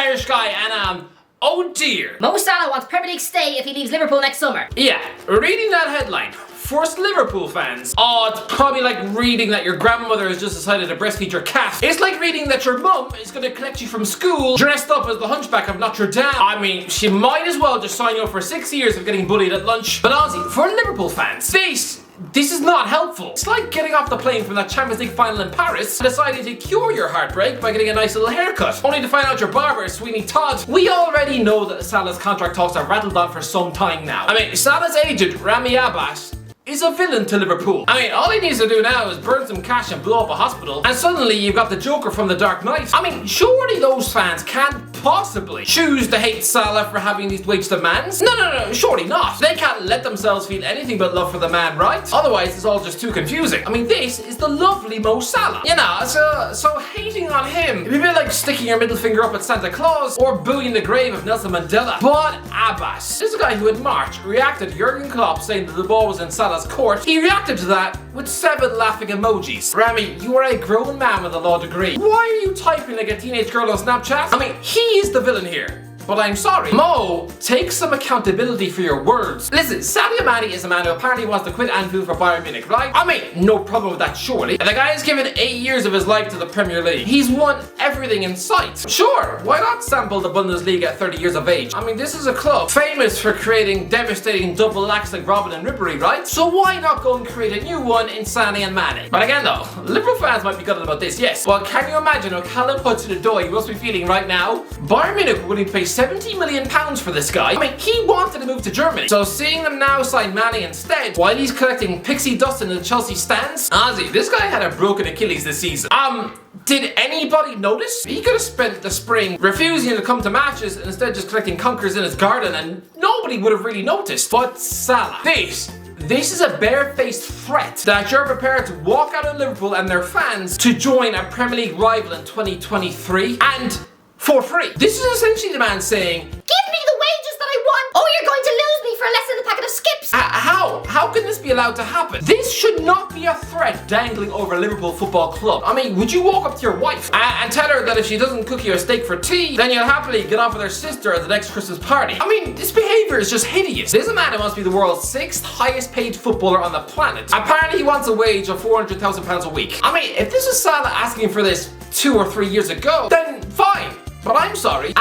Irish guy and oh dear. Mo Salah wants Premier League stay if he leaves Liverpool next summer. Yeah, reading that headline, first Liverpool fans. Oh, it's probably like reading that your grandmother has just decided to breastfeed your cat. It's like reading that your mum is going to collect you from school dressed up as the Hunchback of Notre Dame. I mean, she might as well just sign you up for 6 years of getting bullied at lunch. But honestly, for Liverpool fans, this is not helpful. It's like getting off the plane from that Champions League final in Paris and deciding to cure your heartbreak by getting a nice little haircut, only to find out your barber is Sweeney Todd. We already know that Salah's contract talks are rattled on for some time now. I mean, Salah's agent, Rami Abbas, is a villain to Liverpool. I mean, all he needs to do now is burn some cash and blow up a hospital, and suddenly you've got the Joker from the Dark Knight. I mean, surely those fans can't possibly choose to hate Salah for having these wage demands? No, surely not. They can't let themselves feel anything but love for the man, right? Otherwise, it's all just too confusing. I mean, this is the lovely Mo Salah. You know, so hating on him, it'd be a bit like sticking your middle finger up at Santa Claus or booing the grave of Nelson Mandela. But Abbas, this guy who in March reacted to Jurgen Klopp saying that the ball was in Salah's court, he reacted to that with 7 laughing emojis. Rami, you are a grown man with a law degree. Why are you typing like a teenage girl on Snapchat? I mean, he is the villain here. But I'm sorry. Mo, take some accountability for your words. Listen, Sadio Mane is a man who apparently wants to quit Anfield for Bayern Munich, right? I mean, no problem with that, surely. And the guy has given 8 years of his life to the Premier League. He's won everything in sight. Sure, why not sample the Bundesliga at 30 years of age? I mean, this is a club famous for creating devastating double acts like Robin and Ribéry, right? So why not go and create a new one in Sané and Mane? But again though, Liverpool fans might be gutted about this, yes. Well, can you imagine how Callum Hudson-Odoi must be feeling right now? Bayern Munich were willing to pay £70 million for this guy. I mean, he wanted to move to Germany. So seeing them now sign Mane instead, while he's collecting pixie dust in the Chelsea stands, honestly, this guy had a broken Achilles this season. Did anybody notice? He could have spent the spring refusing to come to matches and instead just collecting conkers in his garden and nobody would have really noticed. But Salah, this is a barefaced threat that you're prepared to walk out of Liverpool and their fans to join a Premier League rival in 2023 and for free. This is essentially the man saying, give me the wages that I want, or you're going to lose me for less than a packet of skips. How can this be allowed to happen? This should not be a threat dangling over Liverpool Football Club. I mean, would you walk up to your wife and tell her that if she doesn't cook you a steak for tea, then you'll happily get off with her sister at the next Christmas party? I mean, this behavior is just hideous. This is a man who must be the world's 6th highest paid footballer on the planet. Apparently he wants a wage of £400,000 a week. I mean, if this was Salah asking for this 2 or 3 years ago, then fine. But I'm sorry,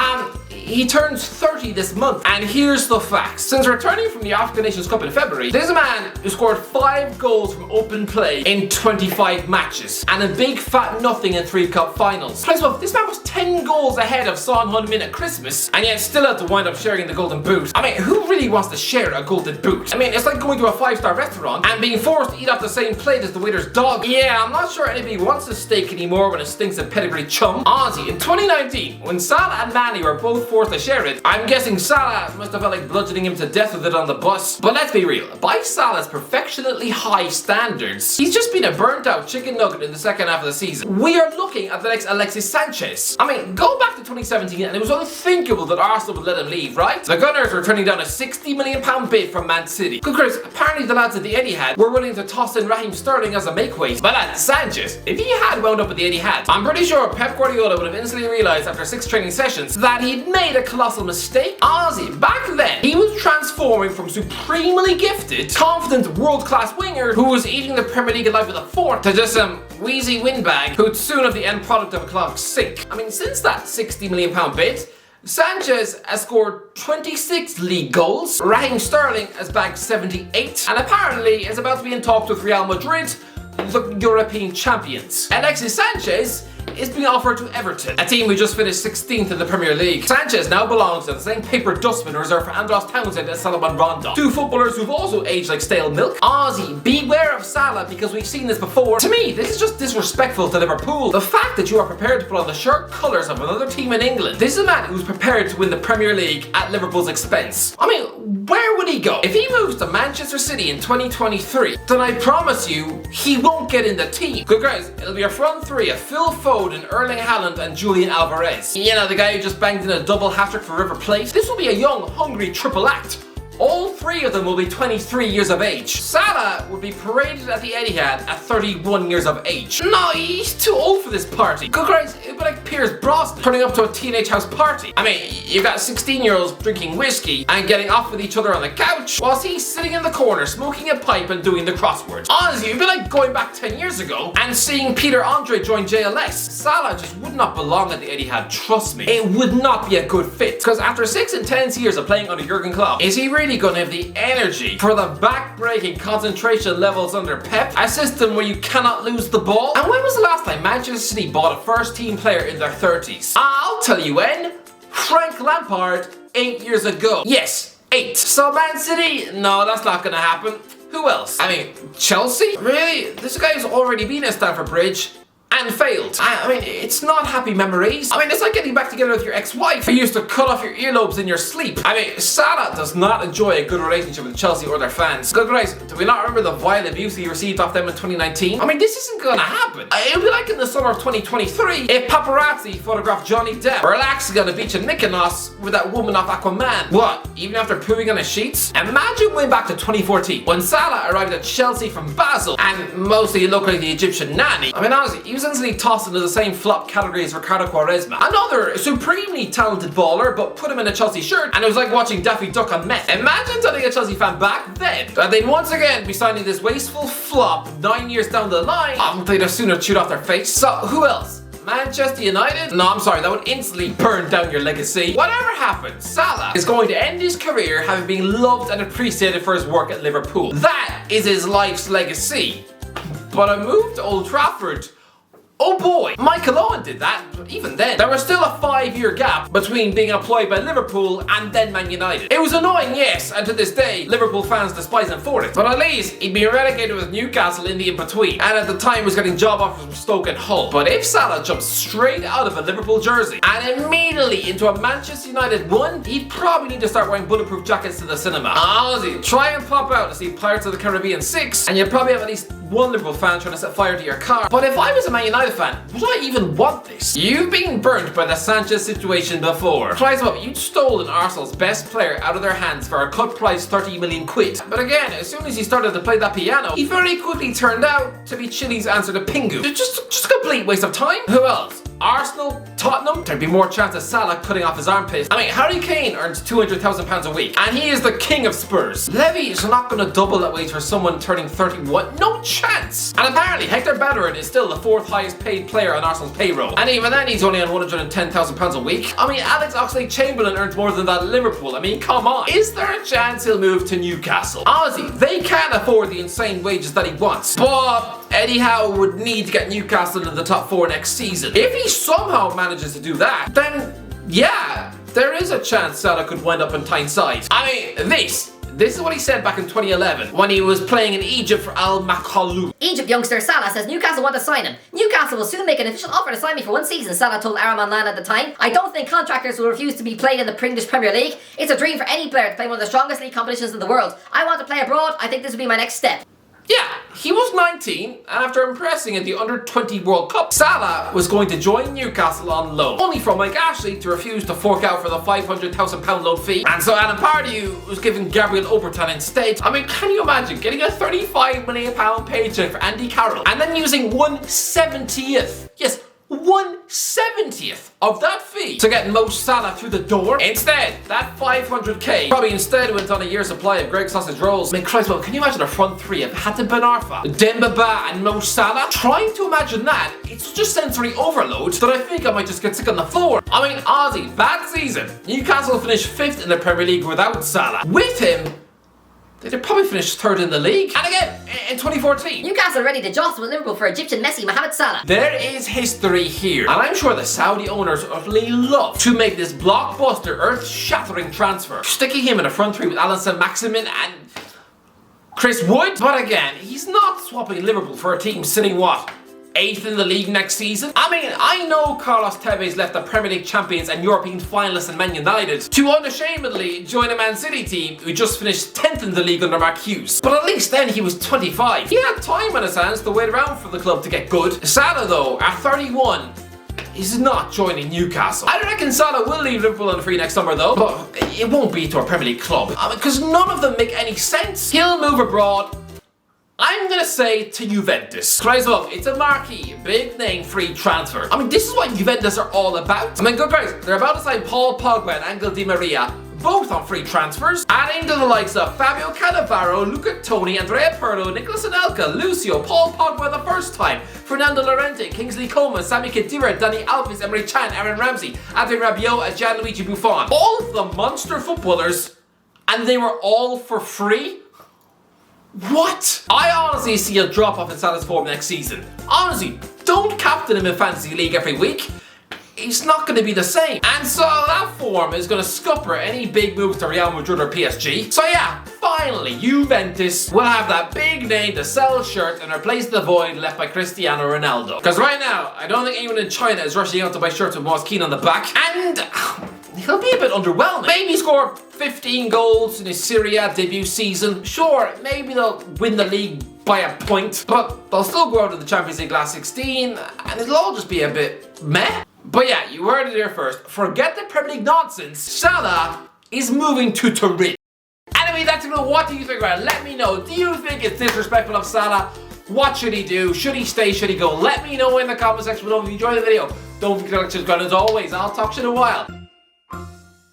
he turns 30 this month, and here's the facts. Since returning from the African Nations Cup in February, there's a man who scored 5 goals from open play in 25 matches, and a big fat nothing in 3 cup finals. Plus, well, this man was 10 goals ahead of Son Heung-min at Christmas, and yet still had to wind up sharing the golden boot. I mean, who really wants to share a golden boot? I mean, it's like going to a 5-star restaurant and being forced to eat off the same plate as the waiter's dog. Yeah, I'm not sure anybody wants a steak anymore when it stinks of pedigree chum. Honestly, in 2019, when Salah and Mane were both forced to share it, I'm guessing Salah must have felt like bludgeoning him to death with it on the bus. But let's be real, by Salah's perfectionately high standards, he's just been a burnt out chicken nugget in the second half of the season. We are looking at the next Alexis Sanchez. I mean, go back to 2017 and it was unthinkable that Arsenal would let him leave, right? The Gunners were turning down a £60 million bid from Man City. Good Chris, apparently the lads at the Etihad were willing to toss in Raheem Sterling as a makeweight. But at Sanchez, if he had wound up at the Etihad, I'm pretty sure Pep Guardiola would have instantly realised after 6 training sessions that he'd made a colossal mistake. Honestly, back then, he was transforming from supremely gifted, confident, world-class winger who was eating the Premier League alive with a fork to just some wheezy windbag who'd soon have the end product of a clogged sink. I mean, since that £60 million bid, Sanchez has scored 26 league goals, Raheem Sterling has bagged 78, and apparently is about to be in talks with Real Madrid, the European champions. Alexis Sanchez is being offered to Everton, a team who just finished 16th in the Premier League. Sanchez now belongs to the same paper dustbin reserved for Andros Townsend and Salomon Rondon, 2 footballers who've also aged like stale milk. Ozzy, beware of Salah because we've seen this before. To me, this is just disrespectful to Liverpool. The fact that you are prepared to put on the shirt colours of another team in England. This is a man who's prepared to win the Premier League at Liverpool's expense. I mean, where would he go? If he moves to Manchester City in 2023, then I promise you, he won't get in the team. Good guys, it'll be a front 3 of Phil Foden, Erling Haaland and Julian Alvarez. You know, the guy who just banged in a double hat-trick for River Plate. This will be a young, hungry triple act. All three of them will be 23 years of age. Salah would be paraded at the Etihad at 31 years of age. No, he's too old for this party. Good Christ, it'd be like Pierce Brosnan turning up to a teenage house party. I mean, you've got 16-year-olds drinking whiskey and getting off with each other on the couch, whilst he's sitting in the corner smoking a pipe and doing the crossword. Honestly, it'd be like going back 10 years ago and seeing Peter Andre join JLS. Salah just would not belong at the Etihad, trust me. It would not be a good fit. Because after 6 intense years of playing under Jurgen Klopp, is he really going to have the energy for the back-breaking concentration levels under Pep? A system where you cannot lose the ball? And when was the last time Manchester City bought a first-team player in their 30s? I'll tell you when. Frank Lampard, 8 years ago. Yes, 8. So Man City? No, that's not going to happen. Who else? I mean, Chelsea? Really? This guy's already been at Stamford Bridge and failed. I mean, it's not happy memories. I mean, it's like getting back together with your ex-wife who used to cut off your earlobes in your sleep. I mean, Salah does not enjoy a good relationship with Chelsea or their fans. Good Christ, do we not remember the vile abuse he received off them in 2019? I mean, this isn't gonna happen. It'll be like in the summer of 2023 if paparazzi photographed Johnny Depp relaxing on a beach in Mykonos with that woman off Aquaman. What? Even after pooing on his sheets? Imagine going back to 2014 when Salah arrived at Chelsea from Basel and mostly looked like the Egyptian nanny. I mean, honestly, he was instantly tossed into the same flop category as Ricardo Quaresma. Another supremely talented baller, but put him in a Chelsea shirt and it was like watching Daffy Duck on meth. Imagine telling a Chelsea fan back then that they'd once again be signing this wasteful flop 9 years down the line. They'd have sooner chewed off their face. So who else? Manchester United? No, I'm sorry, that would instantly burn down your legacy. Whatever happens, Salah is going to end his career having been loved and appreciated for his work at Liverpool. That is his life's legacy. But a move to Old Trafford? Oh boy, Michael Owen did that, but even then, there was still a 5-year gap between being employed by Liverpool and then Man United. It was annoying, yes, and to this day, Liverpool fans despise him for it. But at least, he'd been relegated with Newcastle in the in-between, and at the time was getting job offers from Stoke and Hull. But if Salah jumped straight out of a Liverpool jersey and immediately into a Manchester United one, he'd probably need to start wearing bulletproof jackets to the cinema. Honestly, try and pop out to see Pirates of the Caribbean 6, and you'll probably have at least one Liverpool fan trying to set fire to your car. But if I was a Man United fan, would I even want this? You've been burnt by the Sanchez situation before. Try some up, you'd stolen Arsenal's best player out of their hands for a cut price 30 million quid. But again, as soon as he started to play that piano, he very quickly turned out to be Chile's answer to Pingu. Just a complete waste of time. Who else? Arsenal, Tottenham, there'd be more chance of Salah cutting off his armpit. I mean, Harry Kane earns £200,000 a week, and he is the king of Spurs. Levy is not going to double that wage for someone turning 31. No chance! And apparently, Hector Bellerin is still the 4th highest paid player on Arsenal's payroll. And even then, he's only on £110,000 a week. I mean, Alex Oxlade-Chamberlain earns more than that at Liverpool. I mean, come on. Is there a chance he'll move to Newcastle? Honestly, they can't afford the insane wages that he wants. But Eddie Howe would need to get Newcastle into the top 4 next season. If he somehow manages to do that, then yeah, there is a chance Salah could wind up in Tyneside. I mean, this is what he said back in 2011 when he was playing in Egypt for Al Makalouf. Egypt youngster Salah says Newcastle want to sign him. Newcastle will soon make an official offer to sign me for 1 season, Salah told Aram Online at the time. I don't think contractors will refuse to be played in the English Premier League. It's a dream for any player to play one of the strongest league competitions in the world. I want to play abroad. I think this will be my next step. Yeah, he was 19, and after impressing at the Under-20 World Cup, Salah was going to join Newcastle on loan, only for Mike Ashley to refuse to fork out for the £500,000 loan fee, and so Alan Pardew was given Gabriel Obertan instead. I mean, can you imagine getting a £35 million paycheck for Andy Carroll, and then using 1/70th, yes, 1/70th of that fee to get Mo Salah through the door? Instead, that 500k probably instead went on a year's supply of Greg sausage rolls. I mean, Christ, well, can you imagine a front three of Hatem Ben Arfa, Demba Ba and Mo Salah? Trying to imagine that, it's just sensory overload that I think I might just get sick on the floor. I mean, Ozzy, bad season. Newcastle finished 5th in the Premier League without Salah. With him, they'd probably finish 3rd in the league. And again, in 2014. Newcastle ready to jostle with Liverpool for Egyptian Messi Mohamed Salah. There is history here. And I'm sure the Saudi owners utterly love to make this blockbuster, earth-shattering transfer, sticking him in a front three with Alan Saint-Maximin and Chris Wood. But again, he's not swapping Liverpool for a team sitting, what, 8th in the league next season? I mean, I know Carlos Tevez left the Premier League champions and European finalists in Man United to unashamedly join a Man City team who just finished 10th in the league under Mark Hughes. But at least then he was 25. He had time on his hands to wait around for the club to get good. Salah though, at 31, is not joining Newcastle. I reckon Salah will leave Liverpool on free next summer though, but it won't be to a Premier League club. Because none of them make any sense. He'll move abroad. I'm gonna say to Juventus. Guys, look, it's a marquee, big name free transfer. I mean, this is what Juventus are all about. I mean, good guys, they're about to sign Paul Pogba and Angel Di Maria, both on free transfers, adding to the likes of Fabio Cannavaro, Luca Toni, Andrea Pirlo, Nicolas Anelka, Lucio, Paul Pogba the first time, Fernando Llorente, Kingsley Coman, Sami Khedira, Dani Alves, Emre Can, Aaron Ramsey, Adrien Rabiot, and Gianluigi Buffon. All of them monster footballers, and they were all for free? What? I honestly see a drop off in Salah's form next season. Honestly, don't captain him in Fantasy League every week. He's not going to be the same. And so that form is going to scupper any big moves to Real Madrid or PSG. So yeah, finally, Juventus will have that big name to sell shirt and replace the void left by Cristiano Ronaldo. Because right now, I don't think anyone in China is rushing out to buy shirts with Moise Keane on the back. And he'll be a bit underwhelming. Maybe score 15 goals in his Serie A debut season. Sure, maybe they'll win the league by a point, but they'll still go out in the Champions League last 16, and it'll all just be a bit meh. But yeah, you heard it here first. Forget the Premier League nonsense. Salah is moving to Turin. Anyway, that's it. What do you think about it? Let me know. Do you think it's disrespectful of Salah? What should he do? Should he stay? Should he go? Let me know in the comment section below. If you enjoyed the video, don't forget to subscribe. As always, I'll talk to you in a while.